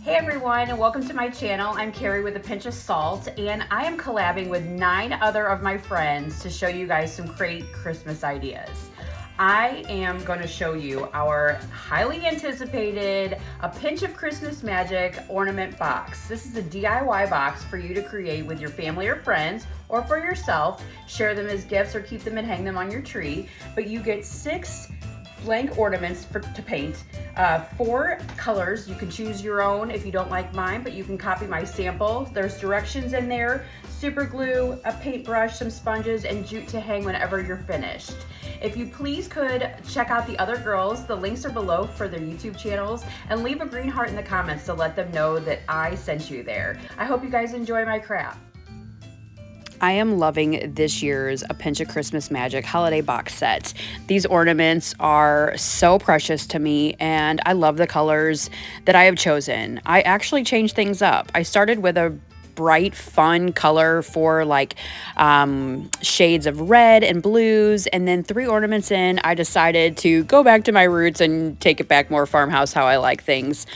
Hey everyone, and welcome to my channel. I'm Carrie with a Pinch of Salt, and I am collabing with 9 other of my friends to show you guys some great Christmas ideas. I am going to show you our highly anticipated A Pinch of Christmas Magic ornament box. This is a DIY box for you to create with your family or friends, or for yourself. Share them as gifts or keep them and hang them on your tree. But you get 6 blank ornaments to paint, 4 colors. You can choose your own if you don't like mine, but you can copy my sample. There's directions in there, super glue, a paintbrush, some sponges, and jute to hang whenever you're finished. If you please could check out the other girls, the links are below for their YouTube channels, and leave a green heart in the comments to let them know that I sent you there. I hope you guys enjoy my craft. I am loving this year's A Pinch of Christmas Magic holiday box set. These ornaments are so precious to me, and I love the colors that I have chosen. I actually changed things up. I started with a bright, fun color for like shades of red and blues, and then 3 ornaments in, I decided to go back to my roots and take it back more farmhouse, how I like things.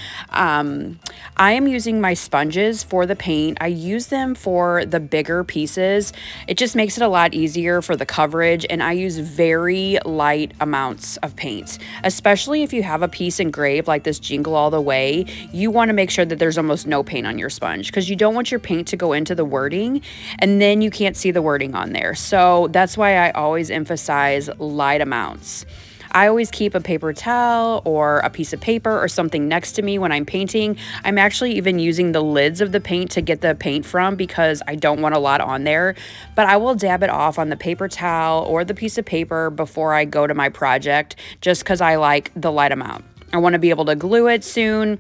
I am using my sponges for the paint. I use them for the bigger pieces. It just makes it a lot easier for the coverage, and I use very light amounts of paint. Especially if you have a piece engraved like this Jingle All the Way, you want to make sure that there's almost no paint on your sponge, because you don't want your paint to go into the wording and then you can't see the wording on there. So that's why I always emphasize light amounts. I always keep a paper towel or a piece of paper or something next to me when I'm painting. I'm actually even using the lids of the paint to get the paint from, because I don't want a lot on there. But I will dab it off on the paper towel or the piece of paper before I go to my project, just because I like the light amount. I want to be able to glue it soon.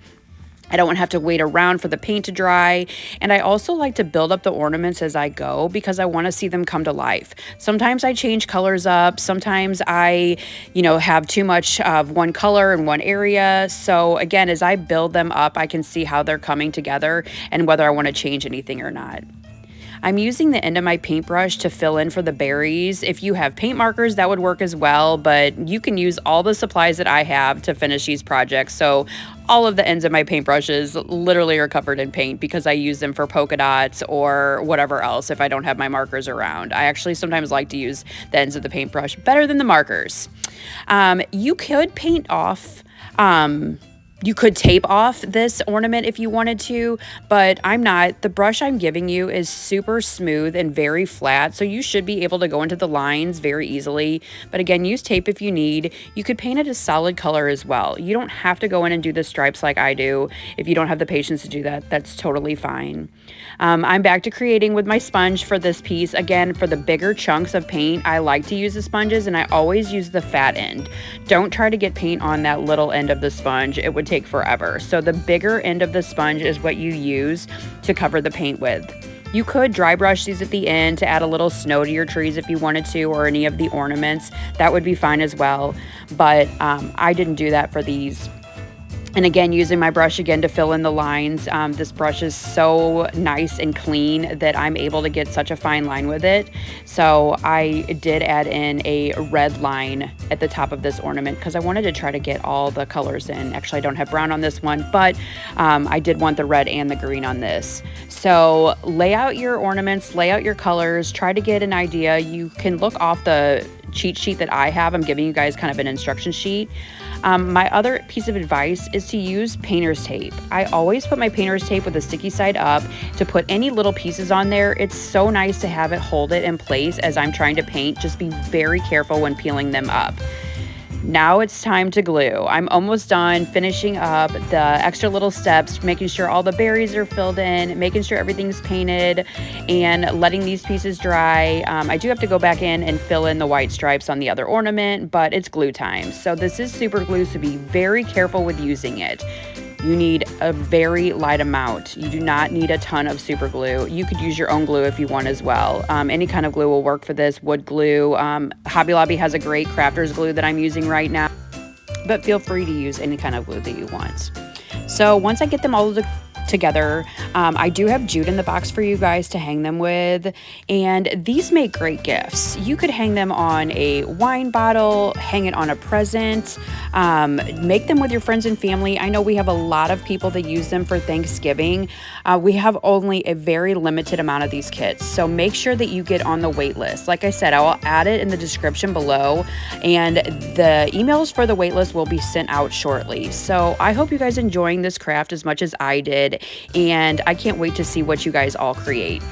I don't want to have to wait around for the paint to dry. And I also like to build up the ornaments as I go, because I want to see them come to life. Sometimes I change colors up. Sometimes I, have too much of one color in one area. So again, as I build them up, I can see how they're coming together and whether I want to change anything or not. I'm using the end of my paintbrush to fill in for the berries. If you have paint markers, that would work as well, but you can use all the supplies that I have to finish these projects. So all of the ends of my paintbrushes literally are covered in paint, because I use them for polka dots or whatever else if I don't have my markers around. I actually sometimes like to use the ends of the paintbrush better than the markers. You could paint off you could tape off this ornament if you wanted to, but I'm not. The brush I'm giving you is super smooth and very flat, so you should be able to go into the lines very easily. But again, use tape if you need. You could paint it a solid color as well. You don't have to go in and do the stripes like I do. If you don't have the patience to do that, that's totally fine. I'm back to creating with my sponge for this piece. Again, for the bigger chunks of paint, I like to use the sponges, and I always use the fat end. Don't try to get paint on that little end of the sponge. It would take forever. So the bigger end of the sponge is what you use to cover the paint with. You could dry brush these at the end to add a little snow to your trees if you wanted to, or any of the ornaments. That would be fine as well. But I didn't do that for these. And again, using my brush again to fill in the lines. This brush is so nice and clean that I'm able to get such a fine line with it. So I did add in a red line at the top of this ornament, because I wanted to try to get all the colors in. Actually, I don't have brown on this one, but I did want the red and the green on this. So lay out your ornaments, lay out your colors, try to get an idea. You can look off the cheat sheet that I have. I'm giving you guys kind of an instruction sheet. My other piece of advice is to use painter's tape. I always put my painter's tape with the sticky side up to put any little pieces on there. It's so nice to have it hold it in place as I'm trying to paint. Just be very careful when peeling them up. Now it's time to glue. I'm almost done finishing up the extra little steps, making sure all the berries are filled in, making sure everything's painted, and letting these pieces dry. I do have to go back in and fill in the white stripes on the other ornament, but it's glue time. So this is super glue, so be very careful with using it. You need a very light amount. You do not need a ton of super glue. You could use your own glue if you want as well. Any kind of glue will work for this. Wood glue. Hobby Lobby has a great crafter's glue that I'm using right now, but feel free to use any kind of glue that you want. So once I get them all together. I do have jute in the box for you guys to hang them with, and these make great gifts. You could hang them on a wine bottle, hang it on a present, make them with your friends and family. I know we have a lot of people that use them for Thanksgiving. We have only a very limited amount of these kits, so make sure that you get on the wait list. Like I said, I will add it in the description below, and the emails for the wait list will be sent out shortly. So I hope you guys enjoying this craft as much as I did, and I can't wait to see what you guys all create.